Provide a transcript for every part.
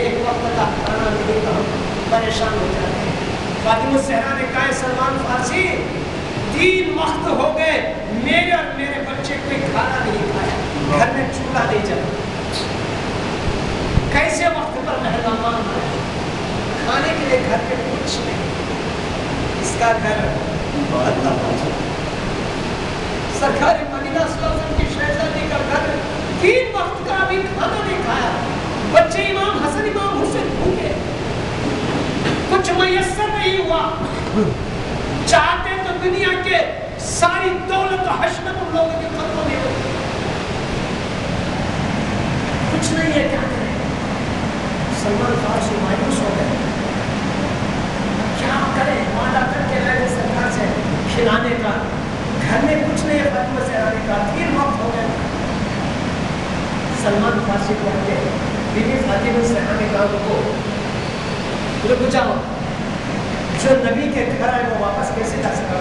ایک وقت کا کھانا نہیں تو ہم پریشان ہو جاتے ہیں۔ فاطمہ الزہرا نے کہا سلمان فارسی 3 وقت ہو گئے میرے اور میرے بچے کوئی کھانا نہیں کھایا، گھر میں چولہا نہیں چلا، کیسے وقت پر مہمان آئے، کھانے کے لیے گھر میں کچھ نہیں، اس کا گھر بہت لمبا چلا۔ سرکار مدینہ صلی اللہ علیہ وسلم کی شہزادی کا گھر 3 وقت کا ابھی کھانا نہیں کھایا، بچے امام حسن امام حسین بھوکے، کچھ میسر نہیں ہوا، چاہتے تو دنیا کے ساری دولت و حشمت ان لوگوں کے خطوں میں ہوتی، کچھ نہیں ہے، کیا کریں؟ سلمان فارسی مایوس ہو گئے، کیا کریں؟ وعدہ کر کے رہے سرکار سے کھلانے کا، گھر میں کچھ نہیں ہے، فاطمہ الزہرا نے کہا 3 وقت ہو گئے۔ سلمان فارسی کو آ کے بی بی فاطمہ الزہرا نے کہا رک جاؤ، جو نبی کے گھر آئے وہ واپس کیسے جا سکا؟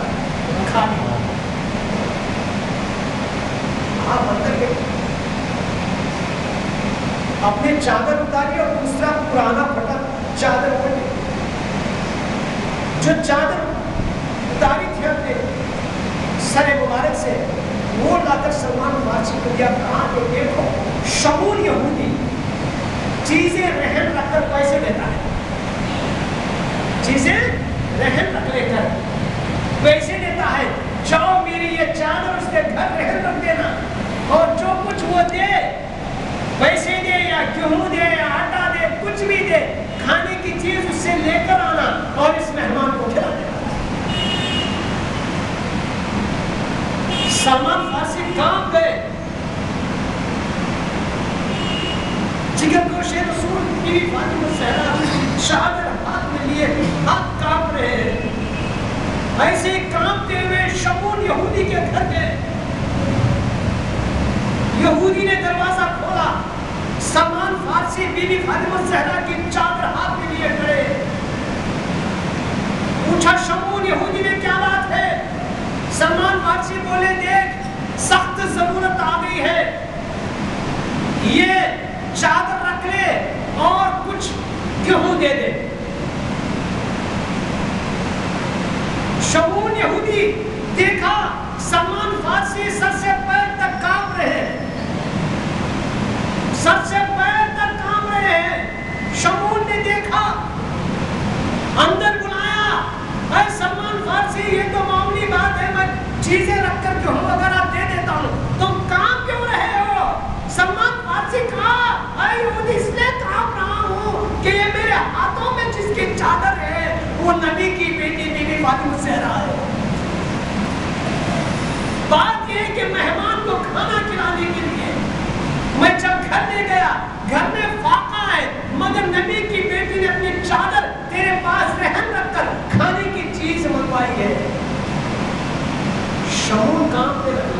کھا نہیں، آپ اندر گئے، اپنے چادر اتاری اور دوسرا پرانا پھٹا چادر اوڑھ، جو چادر اتاری تھی اپنے سر مبارک سے وہ لا کر سلمان فارسی کو دیا، کہا کہ دیکھو شمول یہودی چیزیں رہن رکھ کر پیسے دیتا ہے، چیزیں رہن رکھ لے کر پیسے دیتا ہے، جاؤ میری یہ چادر اس کے گھر رہن رکھ دینا، اور جو کچھ وہ دے، پیسے دے یا گیہوں دے یا آٹا دے، کچھ بھی دے، کھانے کی چیز اس سے لے کر آنا اور اس مہمان کو کھلا دینا۔ سلمان فارسی کام گئے، جگر گوش رسول بی بی فاطمہ الزہرا چادر ہاتھ میں لیے ہاتھ کانپ رہے ہیں، ایسے کانپتے ہوئے شمول یہودی کے گھر گئے، یہودی نے دروازہ کھولا، سلمان فارسی بی بی فاطمہ الزہرا کی چادر ہاتھ میں لیے کھڑے، پوچھا شمول یہودی نے کیا بات ہے؟ سلمان فارسی بولے دیکھ سخت ضرورت آ گئی ہے، یہ چادر رکھ لے اور کچھ گیہوں دے دے۔ شمول یہودی دیکھا سلمان فارسی سر سے پیر تک کانپ رہے ہیں، سر سے پیر تک کانپ رہے ہیں، شمول نے دیکھا، اندر بلایا، اے سلمان فارسی یہ تو معمولی بات ہے، میں چیزیں رکھ کر گیہوں اگر آپ دے دیتا ہوں، تم کام کیوں رہے ہو؟ سلمان فارسی کہا اے یہودی اس لیے کام رہا ہوں کہ یہ میرے ہاتھوں میں جس کی چادر ہے وہ نبی کی بیٹی بی بی فاطمہ الزہرا ہے۔ بات یہ ہے کہ مہمان کو کھانا کھلانے کے لیے میں جب گھر لے گیا، گھر میں فاقہ ہے، مگر نبی کی بیٹی نے اپنی چادر تیرے پاس رہن رکھ کر کھانے کی چیز منگوائی ہے۔ شمول کانپنے لگا،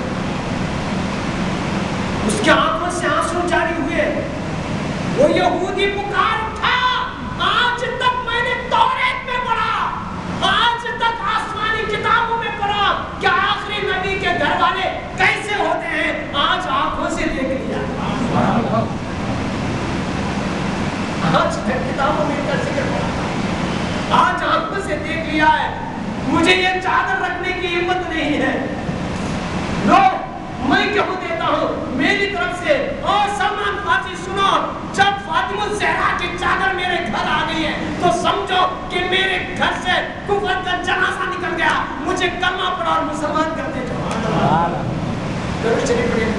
اس کے آنکھوں سے آنسو جاری ہوئے، وہ یہودی پکار اٹھا، آج تک میں نے توریت میں پڑھا، آج تک آسمانی کتابوں میں پڑھا کہ آخری نبی کے گھر والے کیسے ہوتے ہیں، آج آنکھوں سے دیکھ لیا، آج تک کتابوں میں کا ذکر پڑھا، آج آنکھوں سے دیکھ لیا ہے، مجھے یہ چادر رکھنے کی ہمت نہیں ہے، لو میں کیوں دیتا ہوں میری طرف سے۔ اور سلمان فارسی سنو، جب فاطمہ الزہرا کی چادر میرے گھر آ گئی ہے تو سمجھو کہ میرے گھر سے کفر کا جنازہ نکل گیا، مجھے کلمہ پڑھا اور مسلمان کر دے جاؤ۔ درود شریف پڑھیں،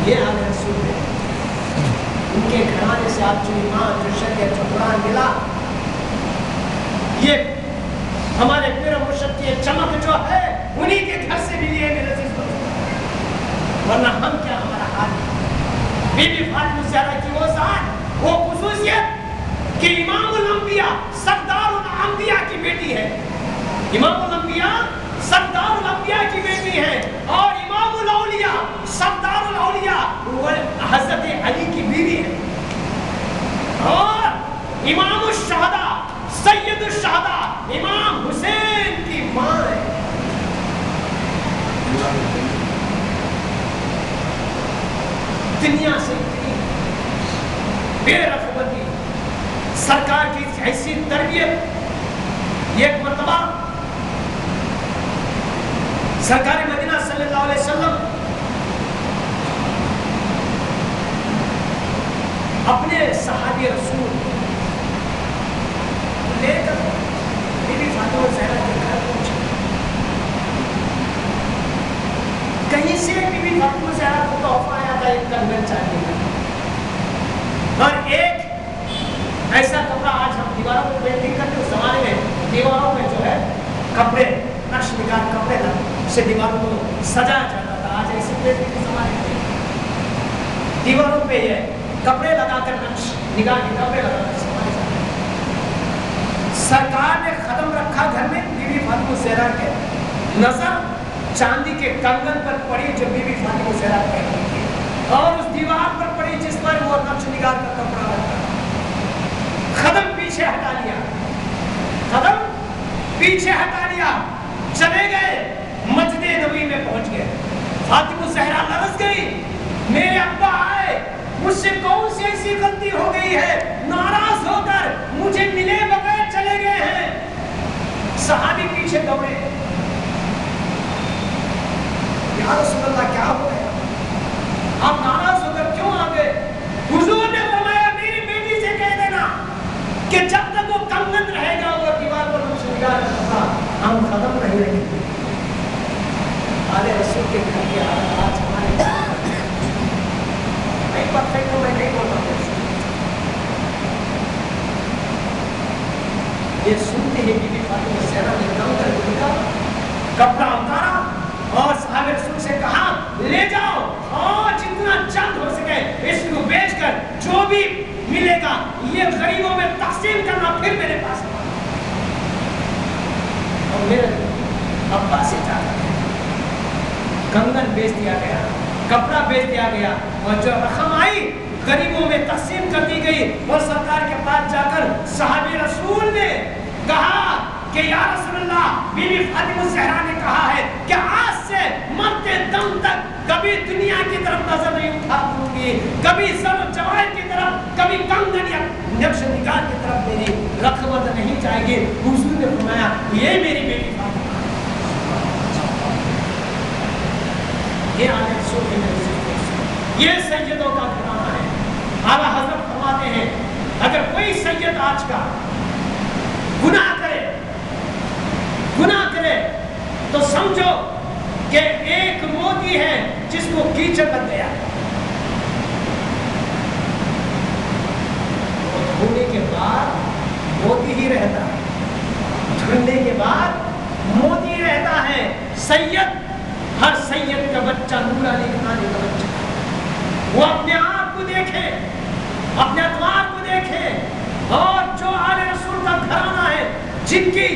یہ آل رسول ہے، ان کے گھرانے سے آپ جو ایمان، جو شریعت، جو قرآن ملا، یہ ہمارے پیر و مرشد کی چمک جو ہے انہی کے گھر سے ملی ہے میرے عزیز دوستو، ورنہ ہم کیا، ہمارا حال ہے۔ بی بی فاطمہ الزہرا کی وہ ذات، وہ خصوصیت کہ امام الانبیاء سردار الانبیاء کی بیٹی ہے، امام الانبیاء سردار الانبیاء کی بیٹی ہے، اور امام الاولیاء سردار الاولیاء وہ حضرت علی کی بیوی ہے، اور امام الشہداء سید الشہداء امام حسین کی ماں ہے. دنیا سے اتنی بے رغبتی، سرکار کی ایسی تربیت. ایک مرتبہ سرکار مدینہ صلی اللہ علیہ وسلم اپنے صحابی رسول لے کر بی بی فاطمہ زہرا کے گھر پہنچے. کہیں سے بی بی فاطمہ زہرا کو تحفہ آیا تھا ایک کنگن چاندی کا، اور ایک ایسا کپڑا آج ہم دیواروں کو پینٹنگ کرتے ہیں. اس زمانے میں دیواروں میں جو ہے کپڑے نقش نگار کپڑے سے دیواروں کو سجایا جاتا تھا. آج ایسی پینٹنگ کے زمانے میں دیواروں پہ یہ کپڑے لگا کر نقش نگار کے کپڑے لگا کر سجایا جاتا ہے. سرکار نے قدم رکھا گھر میں، بی بی فاطمہ زہرا کے نظر چاندی کے کنگن پر پڑی جو بی بی فاطمہ زہرا پہنی تھی، اور اس دیوار پر پڑی جس پر وہ نقش نگار کا کپڑا رکھا. قدم پیچھے ہٹا لیا، قدم پیچھے ہٹا لیا، چلے گئے، مسجد نبوی میں پہنچ گئے. فاطمہ زہرا لرز گئی، میرے ابا آئے، مجھ سے کون سی ایسی غلطی ہو گئی ہے، ناراض ہو کر مجھے ملے بغیر چلے گئے ہیں. صحابی پیچھے دوڑے، یا رسول اللہ کیا ہو گیا، آپ ناراض ہو کر کیوں آ گئے؟ حضور نے فرمایا میری بیٹی سے کہہ دینا کہ جب تک وہ کنگن رہے گا وہ دیوار پر نقش نگار رہا ہم ختم نہیں رہیں گے. آلے رسول کے گھر کی حالت آج ہمارے نہیں پرفیکٹ، میں نہیں بولتا ہوں. یہ سنتے ہی بی بی فاطمہ زہرا نے دم کر دیا، کپڑا اتارا اور صحابہ رسول سے کہا لے جاؤ اور جتنا جلد ہو سکے اس کو بیچ کر جو بھی ملے گا یہ غریبوں میں تقسیم کرنا، پھر میرے پاس آنا. اور میرے ابا سے جا کر کنگن بیچ دیا گیا، کپڑا بیچ دیا گیا، اور جو رقم آئی غریبوں میں تقسیم کر دی گئی. اور سرکار کے پاس جا کر صحابی رسول نے کہا کہ یا رسول اللہ، بی بی فاطمہ زہرا نے کہا ہے کہ آج سے مرتے دم تک کبھی دنیا کی طرف نظر نہیں اٹھاؤں گی، کبھی زر و جواہر کی طرف، کبھی کنگن یا نقش نگار کی طرف میری رغبت نہیں جائے گی. حضور نے فرمایا یہ میری بیٹی فاطمہ، یہ آنے رسول کے نبی، یہ سیدوں کا گھرانہ ہے. اعلیٰ حضرت فرماتے ہیں اگر کوئی سید آج کا گناہ کرے تو سمجھو کہ ایک موتی ہے جس کو کیچڑ لگ گیا، دھونے کے بعد موتی ہی رہتا ہے، دھلنے کے بعد موتی رہتا ہے. سید، ہر سید کا بچہ نور علی کھانے کا بچہ، وہ اپنے آپ کو دیکھے، اپنے اتوار کو دیکھے، اور جو آل رسول کا گھرانہ ہے جن کی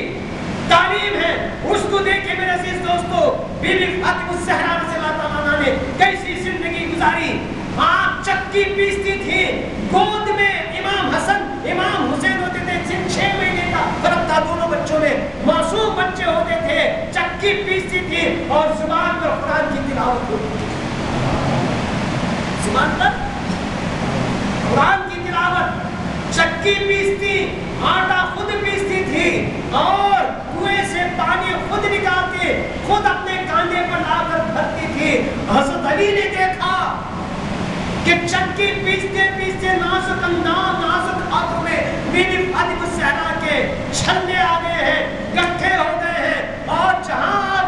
تعلیم ہے اس کو دیکھے. میرے عزیز دوستو، بی بی فاطمہ زہرا رضی اللہ تعالیٰ عنہا نے کیسی زندگی گزاری. آپ چکی پیستی تھی، گود میں امام حسن امام حسین ہوتے تھے، صرف 6 مہینے کا فرق تھا دونوں بچوں میں، معصوم بچے ہوتے تھے. چکی پیستی تھی اور زبان پر قرآن کی تلاوت ہوتی تھی، زبان پر قرآن کی تلاوت. چکی پیستی، آٹا خود پیستی تھی، اور کنویں سے پانی خود نکالتی، خود اپنے کاندھے پر لا کر بھرتی تھی. حضرت علی نے دیکھا کہ چکی پیستے پیستے نازک انداز نازک ہاتھوں میں بی بی فاطمہ زہرا کے چھلے آ گئے ہیں، گٹھے ہو گئے ہیں، اور جہاں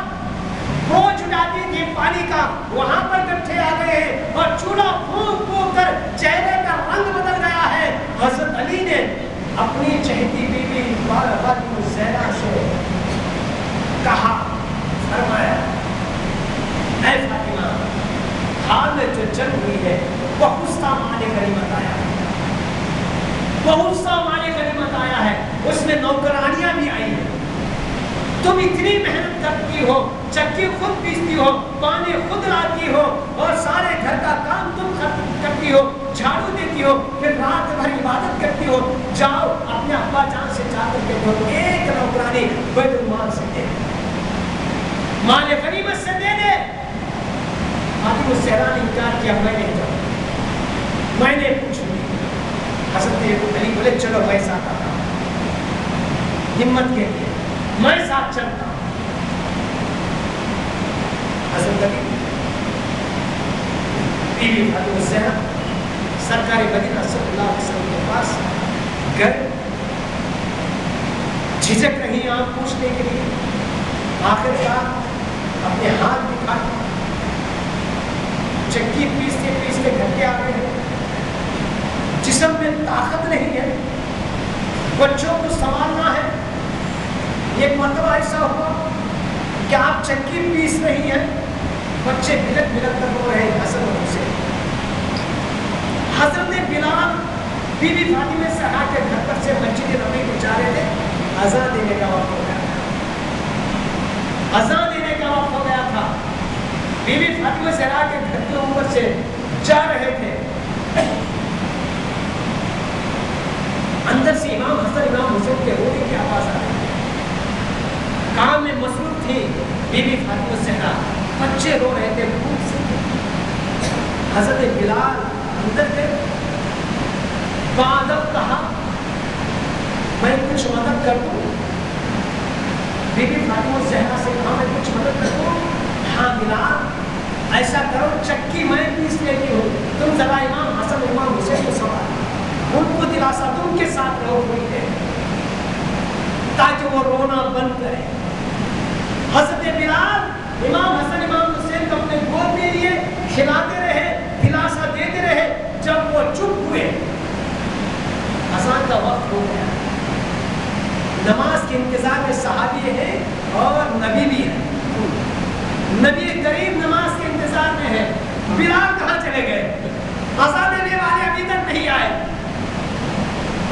بوجھ اٹھاتی تھی پانی کا وہاں پر گٹھے آ گئے ہیں، اور چولہا پھونک پھونک کر چہرے کا رنگ بدل گیا ہے. حضرت علی نے اپنی چہتی بی بی فاطمہ زہرا سے کہا، فرمایا اے فاطمہ، حال میں جو جنگ ہوئی ہے بہت سا مال غنیمت آیا ہے، بہت سا مال غنیمت آیا ہے، اس میں نوکرانیاں بھی آئی ہیں. तुम इतनी मेहनत करती हो, चक्की खुद पीसती हो, पानी खुद लाती हो और सारे घर का काम तुम करती हो, झाड़ू देती हो, फिर रात भर इबादत करती हो, जाओ अपने अब्बा जान से जाकर के दो, एक नौकरानी बैतुल माल से दे, माल गनीमत से दे दे। फातिमा ज़हरा ने इनकार किया, मैं नहीं जाऊंगा, मैंने पूछूंगी। हज़रत अली बोले चलो मैं साथ आता हूँ, हिम्मत के लिए मैं साथ चलता हूँ। हज़रत अली बीवी फातिमा ज़हरा सरकार मदीना सल्लल्लाहु अलैहि वसल्लम के पास गए, झिझक रही आप पूछने के लिए, आखिरकार अपने हाथ दिखा, चक्की पीसते पीसते घर के आ गए हैं, जिस्म में ताकत नहीं है, बच्चों को संभालना है। एक मरतबा ऐसा हुआ कि आप चक्की पीस रही हैं, बच्चे बिलक बिलक कर रो रहे हैं हसन और हुसैन। हज़रत बिलाल बीवी फातिमा ज़हरा के घर पर से मस्जिद नबी को जा रहे थे, अज़ान देने का वक्त हो गया था, अज़ान देने का वक्त हो गया था। बीवी फातिमा ज़हरा के घर के ऊपर से जा रहे थे, अंदर से इमाम हसन इमाम हुसैन के रोने की आवाज आ रही है, काम में मसरूफ थी बीवी फातिमा ज़हरा, बच्चे रो रहे थे भूख से। हज़रत बिलाल अंदर गए, बादब कहा मैं कुछ मदद कर दूं? बीवी फातिमा ज़हरा से कहा मैं कुछ मदद कर दूं? हाँ बिलाल ऐसा करो, चक्की मैं पीस लेती हूँ, तुम जरा इमाम हसन इमाम हुसैन को संभालो, उनको दिलासा दो, उनके साथ रहो थोड़ी देर, ताकि वो रोना बंद करे। हज़रत बिलाल इमाम हसन इमाम हुसैन को अपने गोद में लिए, खिलाते रहे, दिलासा देते रहे। जब वो चुप हुए, अज़ान का वक्त हो गया, नमाज के इंतजार में सहाबी है और नबी भी है, नबी करीम नमाज के इंतजार में है। बिलाल कहाँ चले गए? अज़ान देने वाले अभी तक नहीं आए,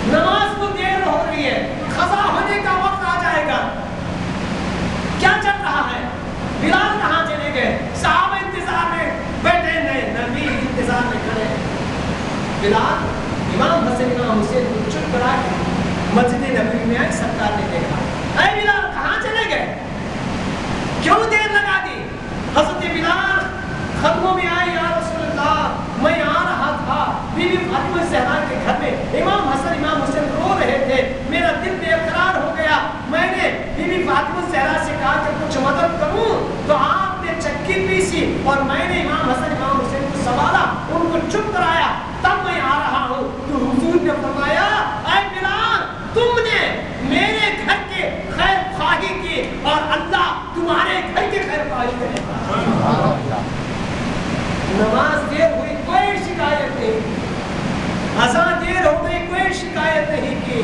नमाज को देर हो रही है, क़ज़ा होने का वक्त आ जाएगा, क्या चल रहा है? बिलाल कहाँ चले गए? साहब इंतजार में बैठे, नहीं नबी इंतजार में खड़े। बिलाल इमाम हसन इमाम हुसैन को चुप करा के मस्जिद नबी में आए, सरकार ने देखा, अरे बिलाल कहाँ चले गए, क्यों देर लगा दी? हज़रत बिलाल खत्मों में आए, या रसूलल्लाह मैं आ रहा था, बीवी फातिमा ज़हरा के घर में इमाम हसन इमाम हुसैन रो रहे थे, मेरा दिल बेकरार हो गया, मैंने बीवी फातिमा ज़हरा से कहा कि कुछ मदद करूं, तो आपने चक्की पीसी और मैंने इमाम हसन इमाम हुसैन को संभाला, उनको चुप कराया, तब मैं आ रहा हूं। तो हुजूर ने फरमाया, ऐ बिलाल तुमने मेरे घर के खैर ख्वाही की और अल्लाह तुम्हारे घर के खैर ख्वाही करेगा। नमाज देर हुई कोई शिकायत नहीं, अज़ान देर हो गई कोई शिकायत नहीं की।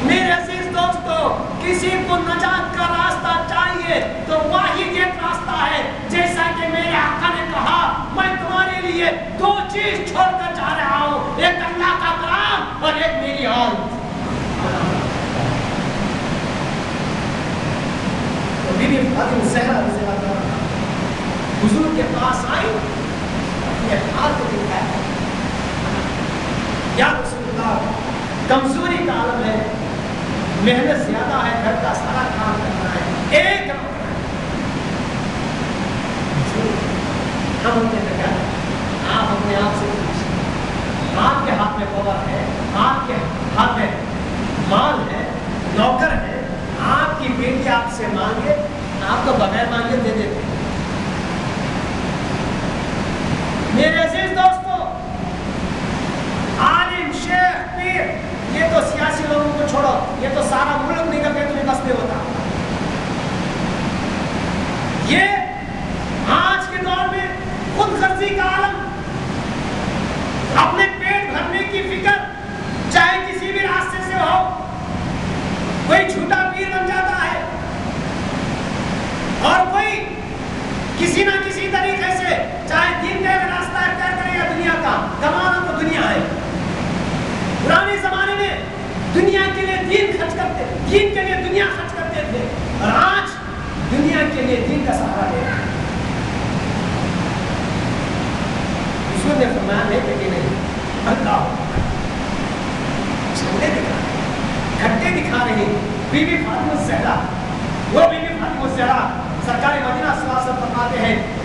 मेरे अजीज दोस्तों, किसी को नजात का रास्ता चाहिए तो वाहिद एक रास्ता है, जैसा कि मेरे आका ने कहा, मैं तुम्हारे लिए दो चीज छोड़कर जा रहा हूँ, एक अल्लाह का कलाम और एक मेरी औरत। तो बीवी फातिमा ज़हरा हुजूर के पास आई, अपने हाथ को दिखाया, या रसूलल्लाह कमजोरी का आलम है, मेहनत ज्यादा है, घर का सारा काम करना है, एक हम उनके लगा, आप अपने आप से पूछिए, आपके हाथ में पावर है, आपके हाथ में माल है, नौकर है, आपकी बेटी आपसे मांगे, आप तो बगैर मांगे दे देते। मेरे अजीज दोस्तों, आलिम शेख पीर, ये तो सियासी लोगों को छोड़ो, ये तो सारा मुल्क निकल के तुम्हें बस में होता। ये आज के दौर में खुदगर्जी का आलम, अपने पेट भरने की फिक्र, चाहे किसी भी रास्ते से हो, कोई झूठा पीर बन जाता है और कोई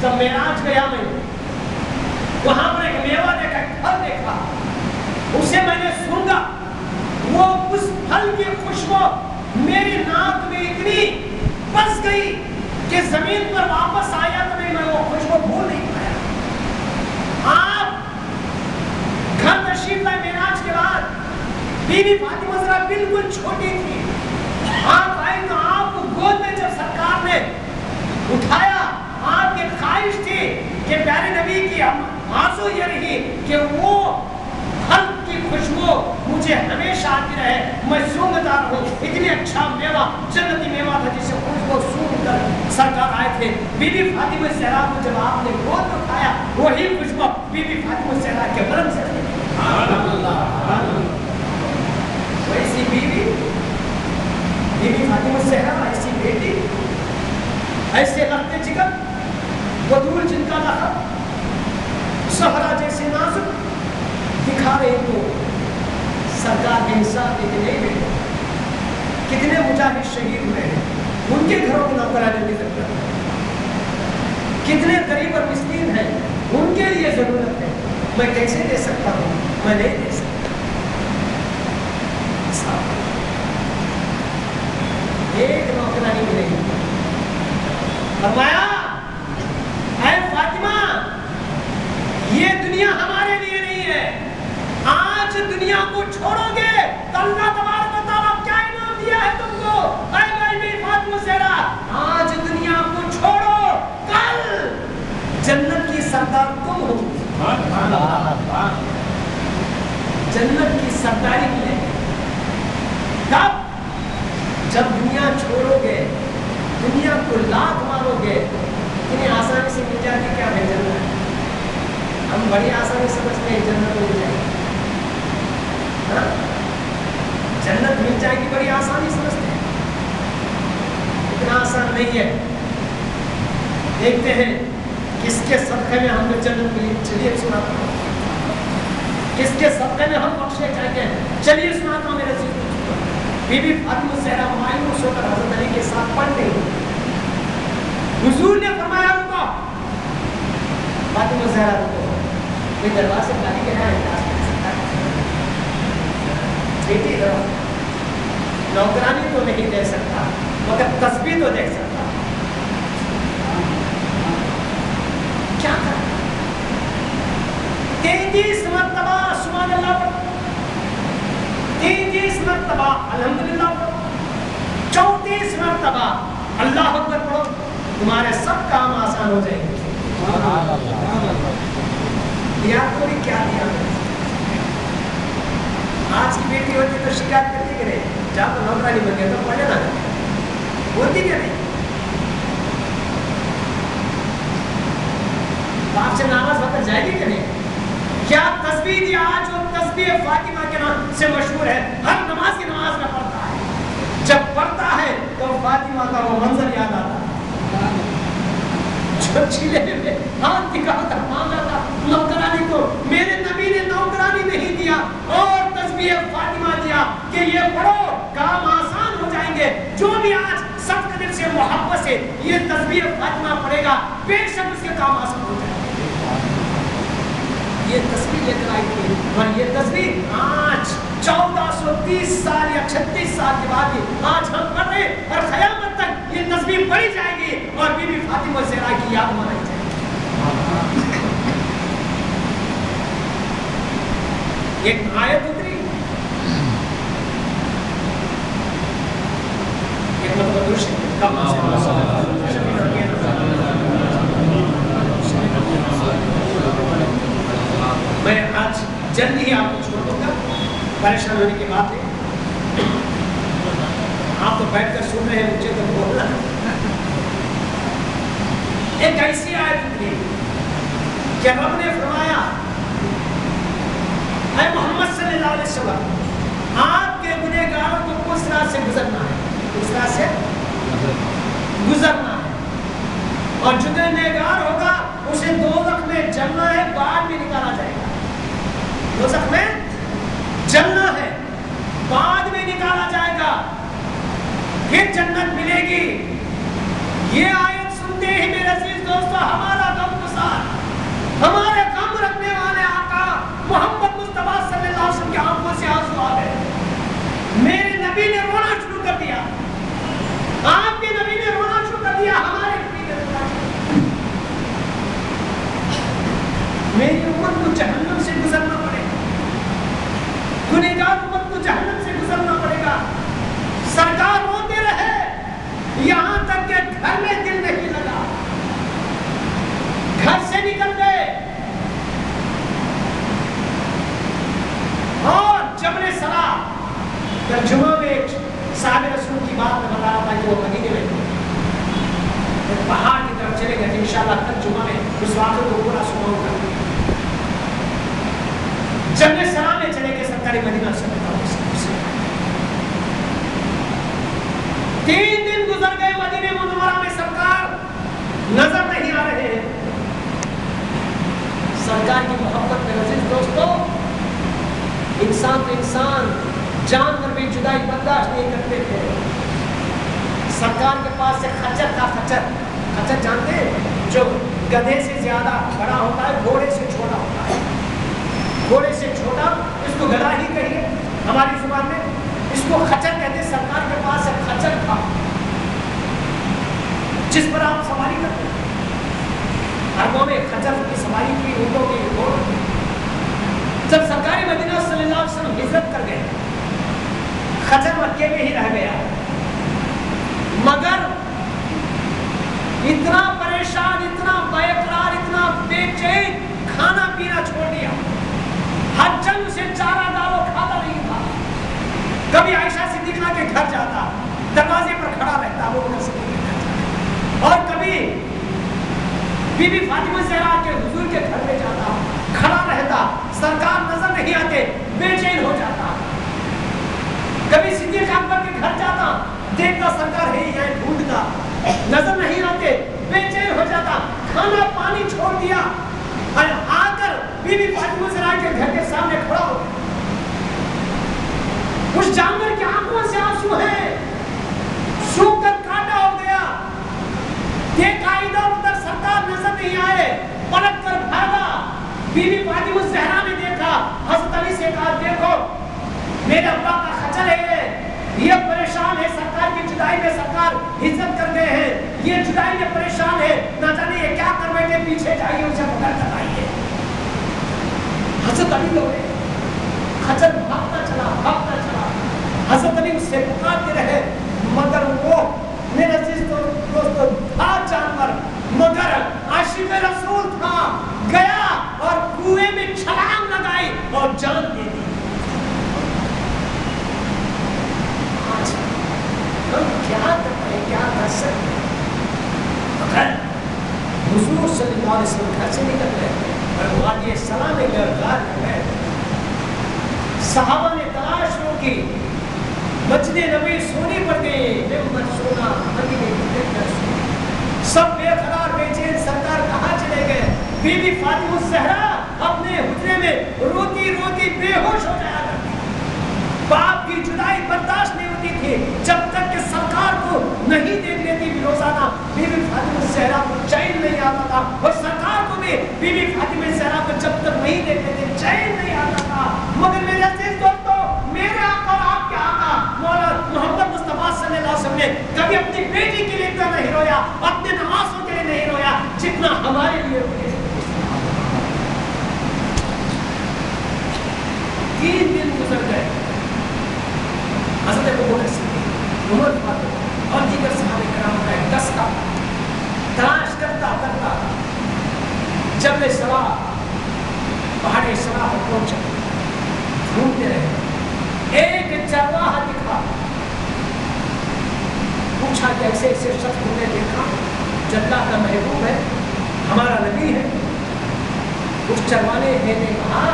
जब मेराज गया मैं, वहां पर एक मेवा देखा, एक फल देखा, उसे मैंने सूंघा, वो उस फल की खुशबू मेरी नाक में इतनी बस गई कि जमीन पर वापस आया तो मैं वो खुशबू भूल नहीं पाया। आप घर तशरीफ लाए मेराज के बाद, बीवी फातिमा जरा बिल्कुल छोटी थी, आप आए तो आपको गोद में जब सरकार ने उठाया, आपकी ख्वाहिश थी कि प्यारे नबी की आंसू ये रही कि वो फल की खुशबू मुझे हमेशा आती रहे, मैं सूंघता रहूं। इतनी अच्छा मेवा, जन्नती मेवा था जिसे खुशबू सूंघ कर सरकार आए थे। बीबी फातिमा ज़हरा को जब आपने गोद में उठाया, वही खुशबू बीबी फातिमा ज़हरा के बदन से आई। वैसी बीबी फातिमा ज़हरा, ऐसी बेटी, ऐसे लगते जिगर, बदूल जिनका लखब, सहरा जैसे नाजुक, दिखा रहे तो सरकार के इंसाफ के नहीं बेटे, कितने मुजाहिद शहीद हुए हैं, उनके घरों को नौकरानी की जरूरत है, कितने गरीब और मिस्कीन हैं, उनके लिए जरूरत है। मैं कैसे दे सकता हूँ? मैं नहीं दे सकता। एक नौकरानी मिलेगी, फरमाया, ऐ फातिमा, ये दुनिया हमारे लिए नहीं है, आज दुनिया को छोड़ोगे तो अल्लाह तबारक व तआला क्या इनाम दिया है तुमको? ऐ बीबी फातिमा ज़हरा, आज दुनिया को छोड़ो, कल जन्नत की सरदार तुम हो। जन्नत की सरदारी मिलेगी कब? जब दुनिया छोड़ोगे, दुनिया को लात मारोगे, इतनी आसानी से मिल जाती क्या है जन्नत? हम बड़ी आसानी समझते हैं जन्नत मिल जाएगी, जन्नत मिल जाएगी बड़ी आसानी समझते हैं, इतना आसान नहीं है। देखते हैं किसके सदक़े में हमने जन्नत मिली। चलिए सुनाता हूँ, किसके सदक़े में हम बख्शे जाते हैं। चलिए सुनाता हूँ मेरे अज़ीज़। बीबी फातिमा ज़हरा मायूस होकर हज़रत अली के साथ पढ़ गई। हुजूर ने फरमाया, रुको फातिमा ज़हरा, रुको, ये दरवाजे खाली के यहाँ बेटी रहो, नौकरानी तो नहीं दे सकता, मगर तस्बीह तो देख सकता। क्या कर 33 मरतबा सुभान अल्लाह, 33 मरतबा अल्हम्दुलिल्लाह, 34 मरतबा अल्लाह अकबर पढ़ो, तुम्हारे सब काम आसान हो जाएंगे। दिया कोई क्या दिया? आज की बेटी होती तो शिकायत करती कि नहीं, जहाँ तो नौकरानी बन गया तो पढ़े ना, होती क्या नहीं? बाप से नाराज होकर जाएगी कि नहीं? क्या तस्बीह दिया? आज वो तस्बीह फातिमा के नाम से मशहूर है, हर नमाज की नमाज में पढ़ता है। जब पढ़ता है तो फातिमा का वो मंजर याद आता है, छीले में हाथ दिखाकर मांगा था नौकरानी को, मेरे नबी ने नौकरानी नहीं दिया और तस्बीह फातिमा दिया कि ये पढ़ो, काम आसान हो जाएंगे। जो भी आज सख्त दिल से मोहब्बत से ये तस्बीह फातिमा पढ़ेगा, बेशक उसके काम आसान हो जाएंगे। ये तस्बीह लेकर आई थी, और ये तस्बीह आज 1430 साल या 36 साल के बाद ही आज हम पढ़ रहे, और क़यामत तक ये तस्बीह पढ़ी जाएगी और बीबी फातिमा ज़हरा की याद मनाई जाएगी। एक आयत उतरी, एक मतलब मैं आज जल्दी ही आपको छोड़ दूंगा, परेशान होने की बात है। आप तो बैठकर सुन रहे हैं, मुझे तो बोलना। एक ऐसी आयत उतरी कि रब ने फरमाया, ऐ मोहम्मद सल्लल्लाहु अलैहि वसल्लम, आपके गुनहगारों को उस राह से गुजरना है, उस राह से गुजरना है, और जो गुनहगार होगा उसे दोज़ख में जलना है, बाद में निकाला जाएगा। दोज़ख में जलना है, बाद में निकाला जाएगा, फिर जन्नत मिलेगी। ये आयत सुनते ही मेरे अजीज दोस्तों हमारा इंशाअल्लाह कल जुमा में उस वाक़े को पूरा सुनाऊंगा। जब मैं सलाम में चले गए सरकारी मदीना सल्लल्लाहु अलैहि वसल्लम से, 3 दिन गुजर गए, मदीने मुनव्वरा में सरकार नजर नहीं आ रहे हैं। सरकार की मोहब्बत में अजीज दोस्तों, इंसान तो इंसान, जानवर भी जुदाई बर्दाश्त नहीं करते थे। सरकार के पास से खच्चर था, खच्चर जानते हैं, जो गधे से ज्यादा बड़ा होता है, घोड़े से छोटा होता है। घोड़े से छोटा, इसको गधा ही कहिए हमारी जुबान में, इसको खच्चर कहते हैं। सरकार के पास एक खच्चर था जिस पर आप सवारी करते हैं। अरबों में खच्चर की सवारी की, ऊँटों की, घोड़ों की। जब सरकारी मदीना सल्लल्लाहु अलैहि वसल्लम हिजरत कर गए, खच्चर मक्के में ही रह गया, मगर इतना परेशान, इतना बेकरार, इतना बेचैन, खाना पीना छोड़ दिया। हर जंग से चारा डालो, खाता नहीं था। कभी आयशा सिद्दीक़ा के घर जाता, दरवाजे पर खड़ा रहता वो और कभी बीबी फातिमा ज़हरा के हुजूर के घर में जाता, खड़ा रहता। सरकार नजर नहीं आते, बेचैन हो जाता। कभी सिद्दीक़ अकबर के घर जाता, देखता सरकार है यहाँ, ढूंढता, नजर नहीं आते, बेचैन हो जाता। खाना पानी छोड़ दिया, आकर बीबी फातिमा ज़हरा के घर के सामने खड़ा हो गया। उस जानवर की आंखों से आंसू है, सूख कर काटा हो गया। देखा इधर उधर, सरकार नजर नहीं आए, पलट कर भागा। बीबी फातिमा ज़हरा ने देखा, हज़रत अली से कहा, देखो मेरे अब्बा का खच्चर है, ये परेशान है, सरकार की जुदाई में सरकार हिजरत कर गए हैं, ये जुदाई में परेशान है, ना जाने ये क्या कर बैठे, पीछे जाइए उसे पकड़ कर आइए। हज़रत अली लोग खच्चर भागता चला। हज़रत अली उससे पुकारते रहे, मगर वो मेरे दोस्तों था जानवर, मगर आशिक़ रसूल था, गया और कुएं में छलांग लगाई और जान दे दी। आज हम क्या करते हैं, क्या कर सकते हैं? अगर हुजूर सल्लल्लाहु अलैहि वसल्लम घर से निकल गए और वादी सलाम में गिरफ्तार कर गए, सहाबा ने तलाश की, मस्जिद नबी सोनी पड़ गई, मिंबर सोना, मदीने की सोना। सब बेकरार बेचैन, सरकार कहाँ चले गए? बीबी फातिमा ज़हरा अपने हुजरे में रोती रोती बेहोश हो जाया करती। बाप की जुदाई बर्दाश्त नहीं होती थी, जब तक कि सरकार को नहीं देख लेती रोजाना। बीबी फातिमा ज़हरा को चैन नहीं आता था, और सरकार को भी बीबी फातिमा ज़हरा को जब तक नहीं देख लेते चैन नहीं आता था। मगर मेरे अजीज दोस्तों, मेरे आका और आपके आका मौला मोहम्मद मुस्तफा सल्लल्लाहु अलैहि वसल्लम ने कभी अपनी बेटी के लिए इतना नहीं रोया, अपने नवासों के लिए नहीं रोया, जितना हमारे लिए रोए। 3 दिन गुजर गए। हज़रत अबू बकर सिद्दीक़, उमर फारूक और दीगर सहाबा किराम का एक दस्ता तलाश करता जब सवा पहाड़ी सवा पर पहुंचा, ढूंढते रहे। एक चरवाहा दिखा, पूछा कि ऐसे ऐसे शख्स तुमने देखा, अल्लाह का महबूब है, हमारा नबी है? उस चरवाने ने कहा,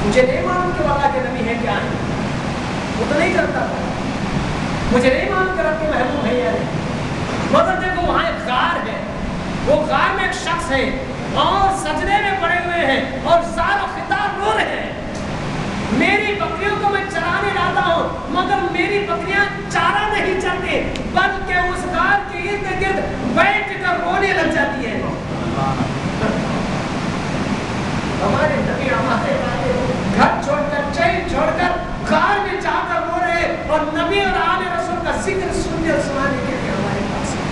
मुझे नहीं मालूम कि अल्लाह के नबी है क्या है, वो तो नहीं करता था, मुझे नहीं मालूम कि आपके महबूब है या नहीं, मगर देखो वहाँ एक गार है, वो गार में एक शख्स है और सजदे में पड़े हुए हैं और ज़ार और खिताब रो रहे हैं। मेरी बकरियों को मैं चराने लाता हूँ, मगर मेरी बकरियां चारा नहीं चरती, बल्कि उस गार के इर्द गिर्द बैठ कर रोने लग जाती है। हमारे नबी हमारे घर छोड़कर, चैन छोड़कर गार में जाकर रो रहे, और नबी और आले रसूल का जिक्र सुनने और सुनाने के लिए हमारे पास है।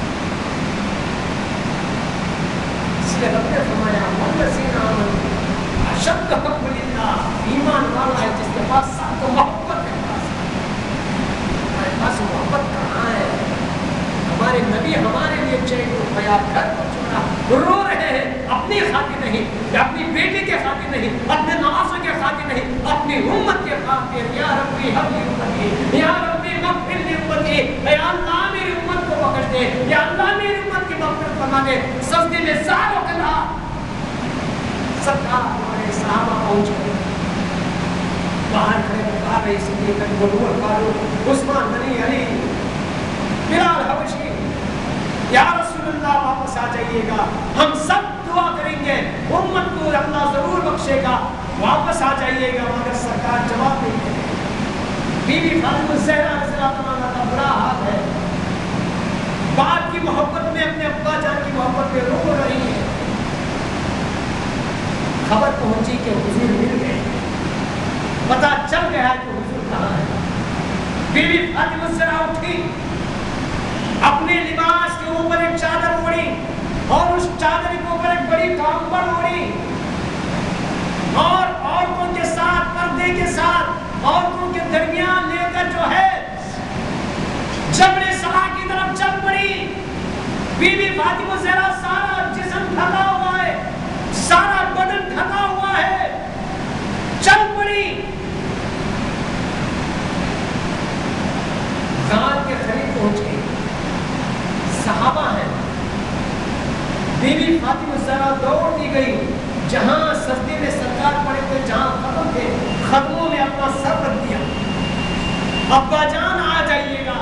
इसलिए रब ने फरमाया, अशद्द हब्बु लिल्लाह, ईमान वाला है जिसके पास सख्त मोहब्बत है। हमारे पास मोहब्बत कहाँ है? हमारे नबी हमारे लिए चैन को बयान घर पर छोड़ा, रो रहे हैं, अपनी खातिर नहीं, अपनी बेटी के खातिर नहीं, अपने नवासों के खातिर नहीं, अपनी उम्मत के खातिर। या रब्बी हब्बी उम्मती, या रब्बी मग़फ़िर ली उम्मती, या अल्लाह मेरी उम्मत को बख्श दे, या अल्लाह मेरी उम्मत की मग़फ़िरत फरमा। ने सजदे में सारों के रहा। सरकार हमारे सहाबा पहुंच गए, बाहर खड़े पुकार रही सिद्दीक़ अकबर फारूक उस्मान गनी अली बिलाल हबशी, या रसूलुल्लाह वापस आ जाइएगा, हम सब दुआ करेंगे, उम्मत को अल्लाह जरूर बख्शेगा, वापस आ जाइएगा। मगर सरकार जवाब नहीं दे रही। बीवी फातिमा ज़हरा रज़ियल्लाहु अन्हा का बुरा हाल है, बाप की मोहब्बत में अपने अब्बा जान की मोहब्बत में रो रही है। खबर पहुंची कि हुजूर मिल गए, पता चल गया कि हुजूर कहाँ है। बीवी फातिमा ज़हरा उठी, अपने लिबास के ऊपर एक चादर ओढ़ी और उस चादर के ऊपर एक बड़ी कंबल ओढ़ी और औरतों के साथ, पर्दे के साथ औरतों के दरमियान लेकर जो है जबरे सला की तरफ चल पड़ी। बीवी फातिमा ज़हरा सारा जिस्म ढका हुआ है, सारा बदन ढका हुआ है, चल पड़ी। गार के करीब पहुंच गई, सहाबा है, बीवी फातिमा ज़हरा दौड़ती गई, जहां सजदे में सरकार पड़े थे, जहां कदम थे, कदमों में अपना सर रख दिया। अब्बा जान आ जाइएगा,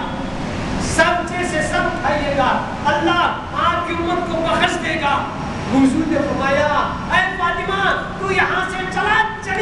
सबसे से सब खाइएगा, अल्लाह आपकी उम्मत को बख्श देगा। हुजूर ने फरमाया, ऐ फातिमा तू यहाँ से चला चली